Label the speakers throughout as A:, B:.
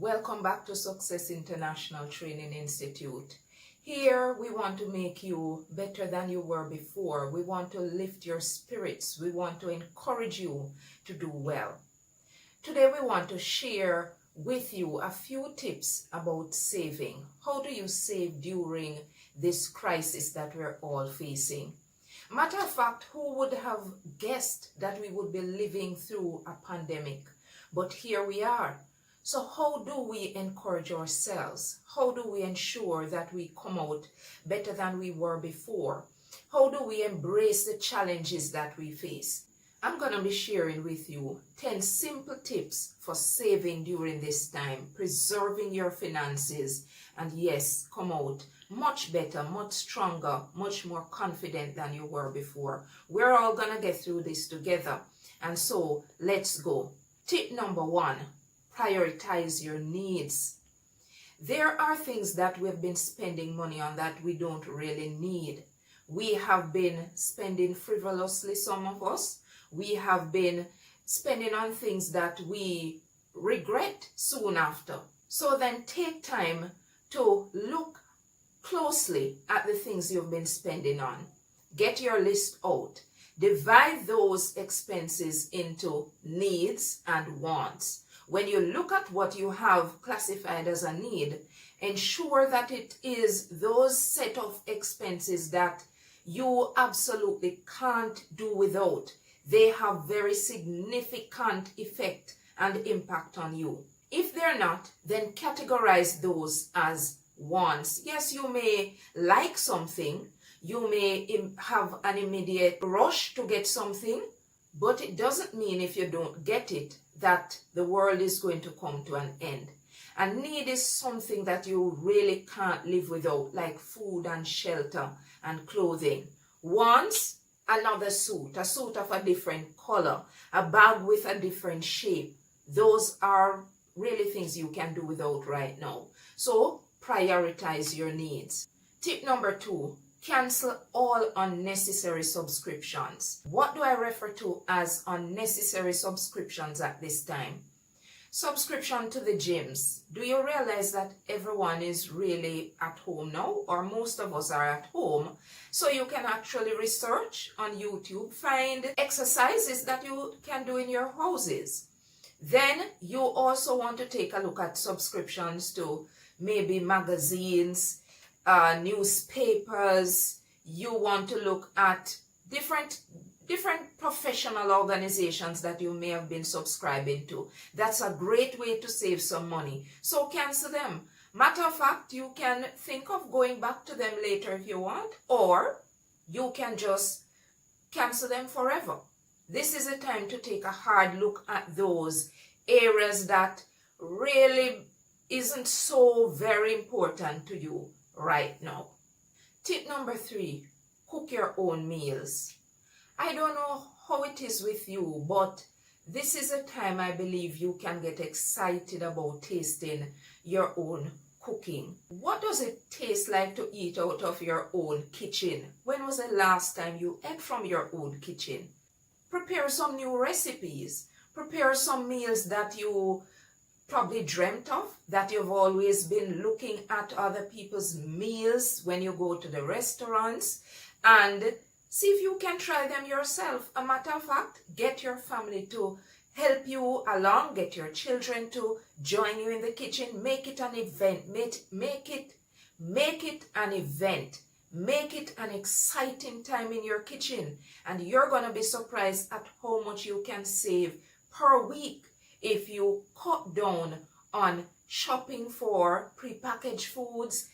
A: Welcome back to Success International Training Institute. Here we want to make you better than you were before. We want to lift your spirits. We want to encourage you to do well. Today we want to share with you a few tips about saving. How do you save during this crisis that we're all facing? Matter of fact, who would have guessed that we would be living through a pandemic? But here we are. So how do we encourage ourselves? How do we ensure that we come out better than we were before? How do we embrace the challenges that we face? I'm going to be sharing with you 10 simple tips for saving during this time, preserving your finances, and yes, come out much better, much stronger, much more confident than you were before. We're all going to get through this together. And so let's go. Tip number 1. Prioritize your needs. There are things that we've been spending money on that we don't really need. We have been spending frivolously, some of us. We have been spending on things that we regret soon after. So then take time to look closely at the things you've been spending on. Get your list out. Divide those expenses into needs and wants. When you look at what you have classified as a need, ensure that it is those set of expenses that you absolutely can't do without. They have very significant effect and impact on you. If they're not, then categorize those as wants. Yes, you may like something. You may have an immediate rush to get something, but it doesn't mean if you don't get it that the world is going to come to an end. And need is something that you really can't live without, like food and shelter and clothing. Wants, another suit, a suit of a different color, a bag with a different shape. Those are really things you can do without right now. So prioritize your needs. Tip number 2. Cancel all unnecessary subscriptions. What do I refer to as unnecessary subscriptions at this time? Subscription to the gyms. Do you realize that everyone is really at home now, or most of us are at home? So you can actually research on YouTube, find exercises that you can do in your houses. Then you also want to take a look at subscriptions to maybe magazines, newspapers. You want to look at different professional organizations that you may have been subscribing to. That's a great way to save some money. So cancel them. Matter of fact, you can think of going back to them later if you want, or you can just cancel them forever. This is a time to take a hard look at those areas that really isn't so very important to you right now. Tip number 3, cook your own meals. I don't know how it is with you, but this is a time I believe you can get excited about tasting your own cooking. What does it taste like to eat out of your own kitchen? When was the last time you ate from your own kitchen? Prepare some new recipes. Prepare some meals that you probably dreamt of, that you've always been looking at other people's meals when you go to the restaurants, and see if you can try them yourself. A matter of fact, get your family to help you along, get your children to join you in the kitchen. Make it an event. Make it an event. Make it an exciting time in your kitchen, and you're going to be surprised at how much you can save per week if you cut down on shopping for prepackaged foods,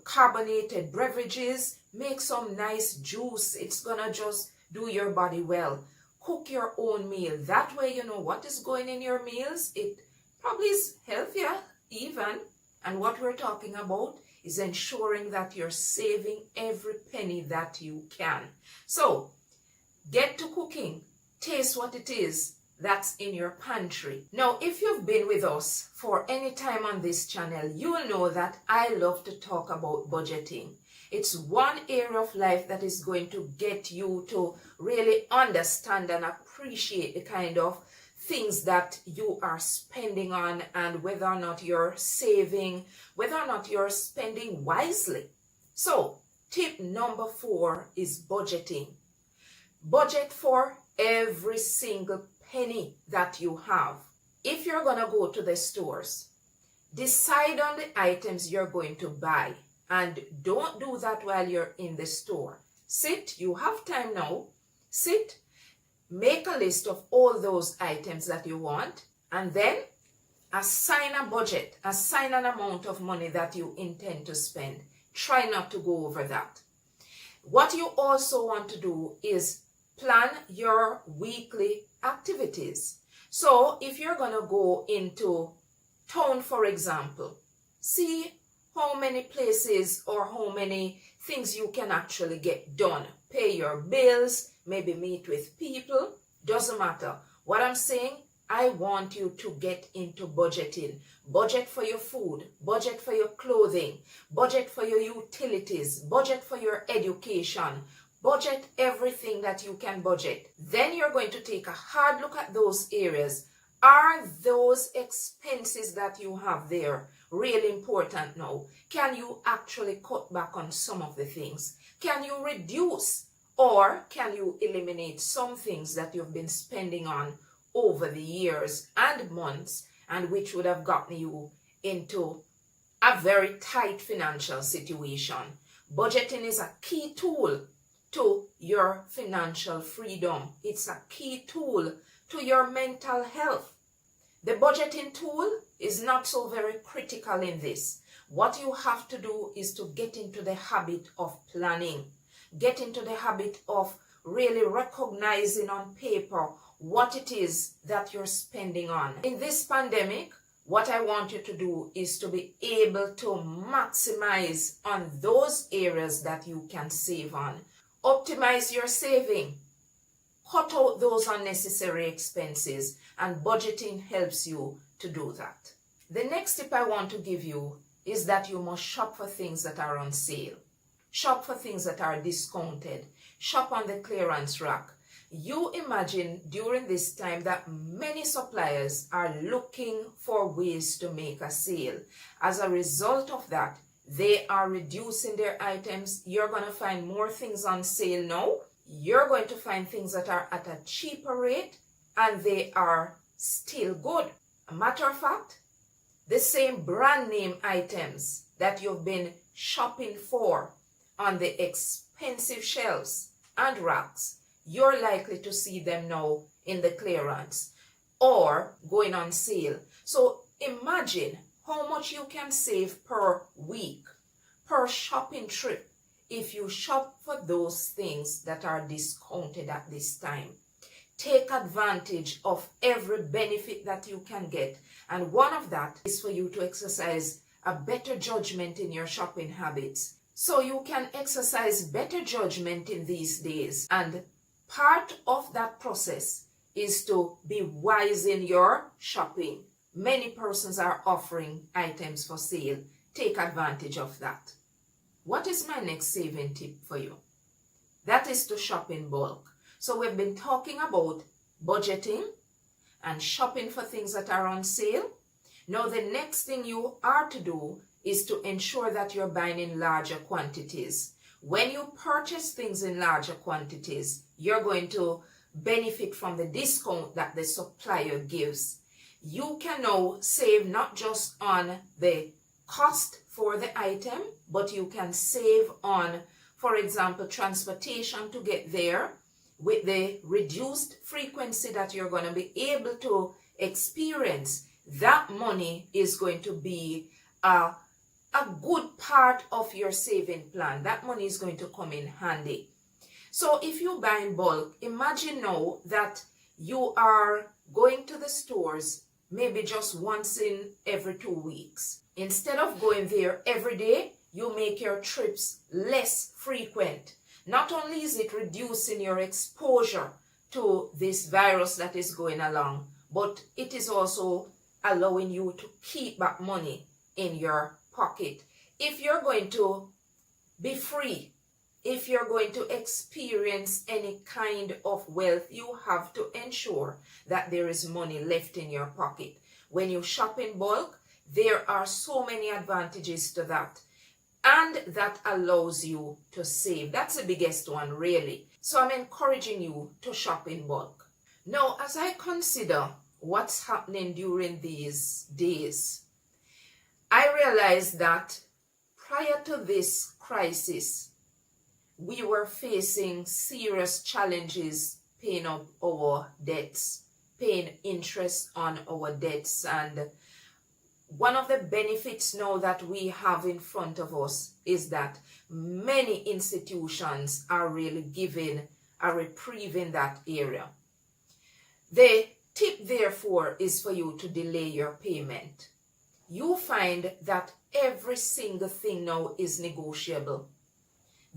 A: carbonated beverages. Make some nice juice. It's gonna just do your body well. Cook your own meal. That way you know what is going in your meals. It probably is healthier even. And what we're talking about is ensuring that you're saving every penny that you can. So get to cooking. Taste what it is that's in your pantry. Now, if you've been with us for any time on this channel, you'll know that I love to talk about budgeting. It's one area of life that is going to get you to really understand and appreciate the kind of things that you are spending on and whether or not you're saving, whether or not you're spending wisely. So, tip number 4 is budgeting. Budget for every single penny that you have. If you're going to go to the stores, decide on the items you're going to buy, and don't do that while you're in the store. Sit, you have time now. Sit, make a list of all those items that you want, and then assign a budget, assign an amount of money that you intend to spend. Try not to go over that. What you also want to do is plan your weekly activities. So if you're going to go into town, for example, see how many places or how many things you can actually get done. Pay your bills, maybe meet with people, doesn't matter. What I'm saying, I want you to get into budgeting. Budget for your food, budget for your clothing, budget for your utilities, budget for your education, budget everything that you can budget. Then you're going to take a hard look at those areas. Are those expenses that you have there really important now? Can you actually cut back on some of the things? Can you reduce or can you eliminate some things that you've been spending on over the years and months, and which would have gotten you into a very tight financial situation? Budgeting is a key tool to your financial freedom. It's a key tool to your mental health. The budgeting tool is not so very critical in this. What you have to do is to get into the habit of planning. Get into the habit of really recognizing on paper what it is that you're spending on. In this pandemic, what I want you to do is to be able to maximize on those areas that you can save on. Optimize your saving. Cut out those unnecessary expenses, and budgeting helps you to do that. The next tip I want to give you is that you must shop for things that are on sale. Shop for things that are discounted. Shop on the clearance rack. You imagine during this time that many suppliers are looking for ways to make a sale. As a result of that, they are reducing their items. You're going to find more things on sale now. You're going to find things that are at a cheaper rate and they are still good. A matter of fact, the same brand name items that you've been shopping for on the expensive shelves and racks, you're likely to see them now in the clearance or going on sale. So imagine how much you can save per week, per shopping trip, if you shop for those things that are discounted at this time. Take advantage of every benefit that you can get. And one of that is for you to exercise a better judgment in your shopping habits. So you can exercise better judgment in these days. And part of that process is to be wise in your shopping. Many persons are offering items for sale. Take advantage of that. What is my next saving tip for you? That is to shop in bulk. So we've been talking about budgeting and shopping for things that are on sale. Now the next thing you are to do is to ensure that you're buying in larger quantities. When you purchase things in larger quantities, you're going to benefit from the discount that the supplier gives. You can now save not just on the cost for the item, but you can save on, for example, transportation to get there. With the reduced frequency that you're going to be able to experience, that money is going to be a good part of your saving plan. That money is going to come in handy. So if you buy in bulk, imagine now that you are going to the stores maybe just once in every 2 weeks. Instead of going there every day, you make your trips less frequent. Not only is it reducing your exposure to this virus that is going along, but it is also allowing you to keep back money in your pocket. If you're going to be free if you're going to experience any kind of wealth, you have to ensure that there is money left in your pocket. When you shop in bulk, there are so many advantages to that. And that allows you to save. That's the biggest one, really. So I'm encouraging you to shop in bulk. Now, as I consider what's happening during these days, I realize that prior to this crisis, we were facing serious challenges paying up our debts, paying interest on our debts. And one of the benefits now that we have in front of us is that many institutions are really giving a reprieve in that area. The tip, therefore, is for you to delay your payment. You find that every single thing now is negotiable.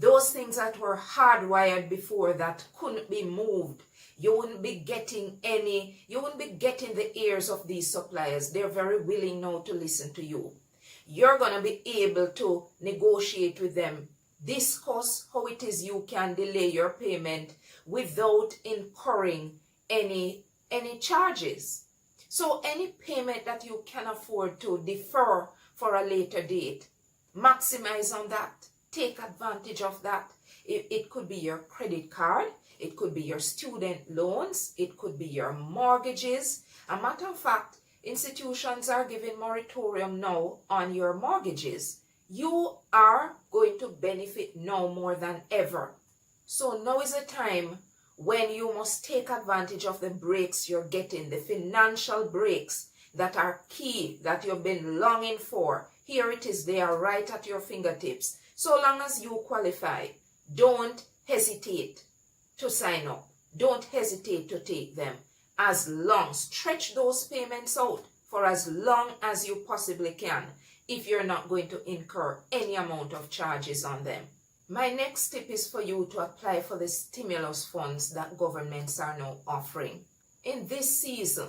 A: Those things that were hardwired before that couldn't be moved, you wouldn't be getting the ears of these suppliers. They're very willing now to listen to you. You're going to be able to negotiate with them, discuss how it is you can delay your payment without incurring any charges. So any payment that you can afford to defer for a later date, maximize on that. Take advantage of that. It could be your credit card. It could be your student loans. It could be your mortgages. A matter of fact, institutions are giving moratorium now on your mortgages. You are going to benefit now more than ever. So now is a time when you must take advantage of the breaks you're getting, the financial breaks that are key, that you've been longing for. Here it is, they are right at your fingertips. So long as you qualify, don't hesitate to sign up. Don't hesitate to take them. Stretch those payments out for as long as you possibly can if you're not going to incur any amount of charges on them. My next tip is for you to apply for the stimulus funds that governments are now offering. In this season,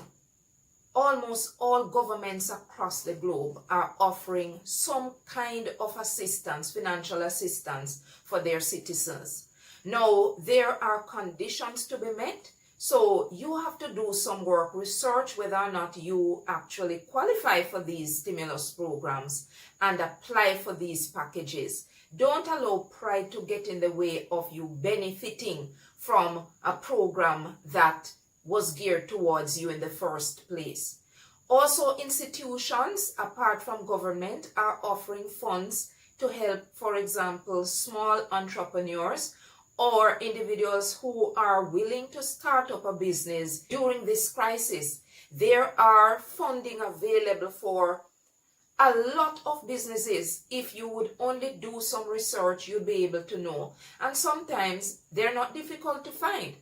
A: almost all governments across the globe are offering some kind of assistance, financial assistance for their citizens. Now, there are conditions to be met, so you have to do some work, research whether or not you actually qualify for these stimulus programs and apply for these packages. Don't allow pride to get in the way of you benefiting from a program that was geared towards you in the first place. Also, institutions, apart from government, are offering funds to help, for example, small entrepreneurs or individuals who are willing to start up a business during this crisis. There are funding available for a lot of businesses. If you would only do some research, you'll be able to know. And sometimes they're not difficult to find.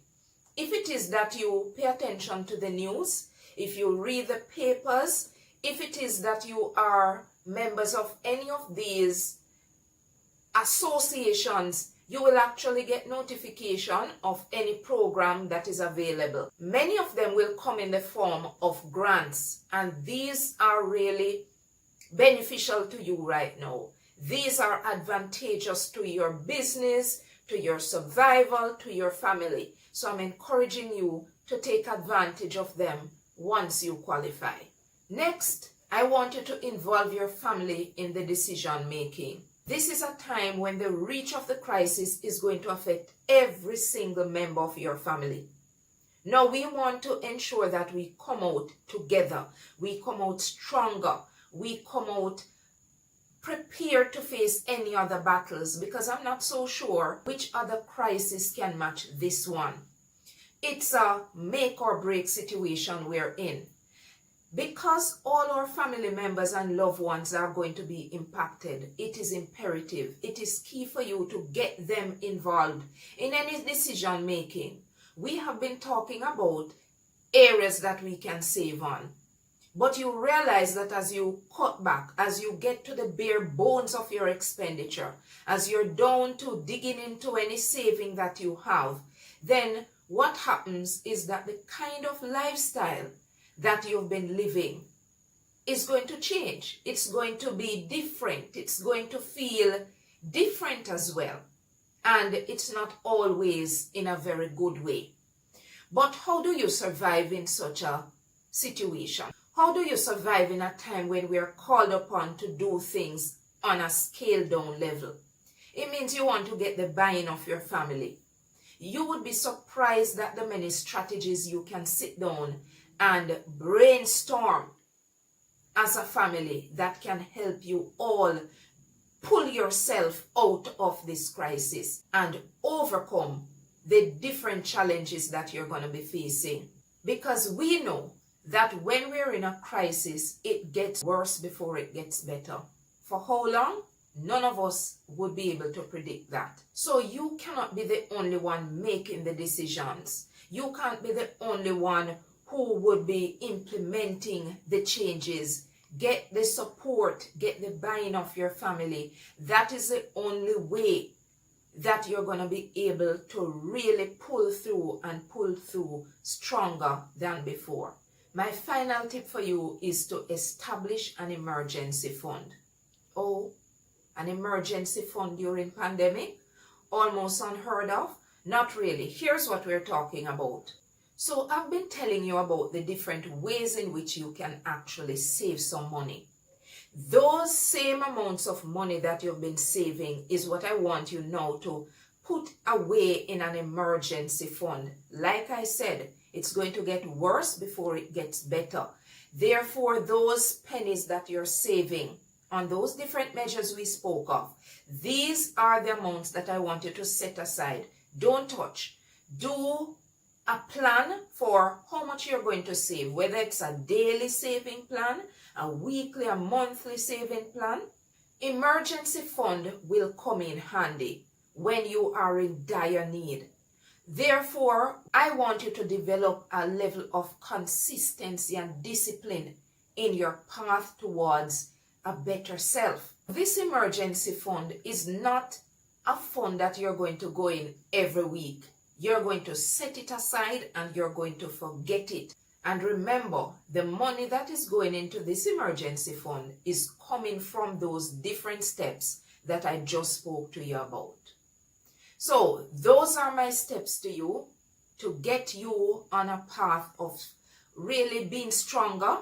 A: If it is that you pay attention to the news, if you read the papers, if it is that you are members of any of these associations, you will actually get notification of any program that is available. Many of them will come in the form of grants, and these are really beneficial to you right now. These are advantageous to your business, to your survival, to your family. So I'm encouraging you to take advantage of them once you qualify. Next, I want you to involve your family in the decision making. This is a time when the reach of the crisis is going to affect every single member of your family. Now we want to ensure that we come out together, we come out stronger, we come out prepared to face any other battles, because I'm not so sure which other crisis can match this one. It's a make or break situation we're in. Because all our family members and loved ones are going to be impacted, it is imperative, it is key for you to get them involved in any decision making. We have been talking about areas that we can save on. But you realize that as you cut back, as you get to the bare bones of your expenditure, as you're down to digging into any saving that you have, then what happens is that the kind of lifestyle that you've been living is going to change. It's going to be different. It's going to feel different as well. and it's not always in a very good way. But how do you survive in such a situation? How do you survive in a time when we are called upon to do things on a scaled down level? It means you want to get the buy-in of your family. You would be surprised at the many strategies you can sit down and brainstorm as a family that can help you all pull yourself out of this crisis and overcome the different challenges that you're going to be facing. Because we know that when we're in a crisis, it gets worse before it gets better. For how long? None of us would be able to predict that. So you cannot be the only one making the decisions. You can't be the only one who would be implementing the changes. Get the support, get the buy-in of your family. That is the only way that you're going to be able to really pull through and pull through stronger than before. My final tip for you is to establish an emergency fund. Oh, an emergency fund during pandemic? Almost unheard of? Not really. Here's what we're talking about. So I've been telling you about the different ways in which you can actually save some money. Those same amounts of money that you've been saving is what I want you now to put away in an emergency fund. Like I said, it's going to get worse before it gets better. Therefore, those pennies that you're saving on those different measures we spoke of, these are the amounts that I want you to set aside. Don't touch. Do a plan for how much you're going to save, whether it's a daily saving plan, a weekly, a monthly saving plan. Emergency fund will come in handy when you are in dire need. Therefore, I want you to develop a level of consistency and discipline in your path towards a better self. This emergency fund is not a fund that you're going to go in every week. You're going to set it aside and you're going to forget it. And remember, the money that is going into this emergency fund is coming from those different steps that I just spoke to you about. So those are my steps to you to get you on a path of really being stronger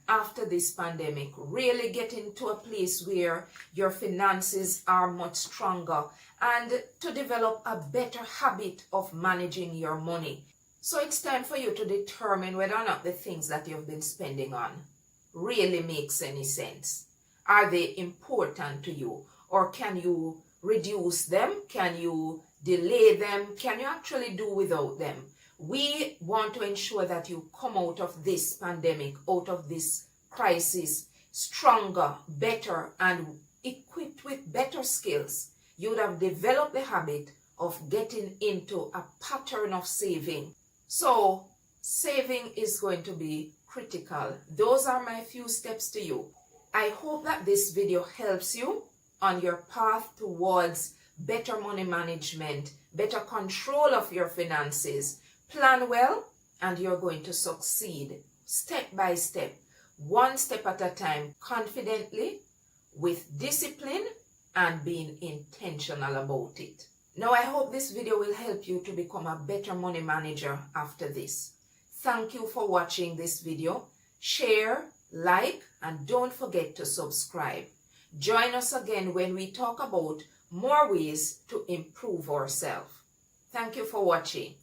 A: after this pandemic, really getting to a place where your finances are much stronger and to develop a better habit of managing your money. So it's time for you to determine whether or not the things that you've been spending on really makes any sense. Are they important to you? Or can you reduce them? Can you delay them? Can you actually do without them? We want to ensure that you come out of this pandemic, out of this crisis, stronger, better, and equipped with better skills. You would have developed the habit of getting into a pattern of saving. So, saving is going to be critical. Those are my few steps to you. I hope that this video helps you on your path towards better money management, better control of your finances. Plan well and you're going to succeed step by step, one step at a time, confidently, with discipline and being intentional about it. Now, I hope this video will help you to become a better money manager after this. Thank you for watching this video. Share, like, and don't forget to subscribe. Join us again when we talk about more ways to improve ourselves. Thank you for watching.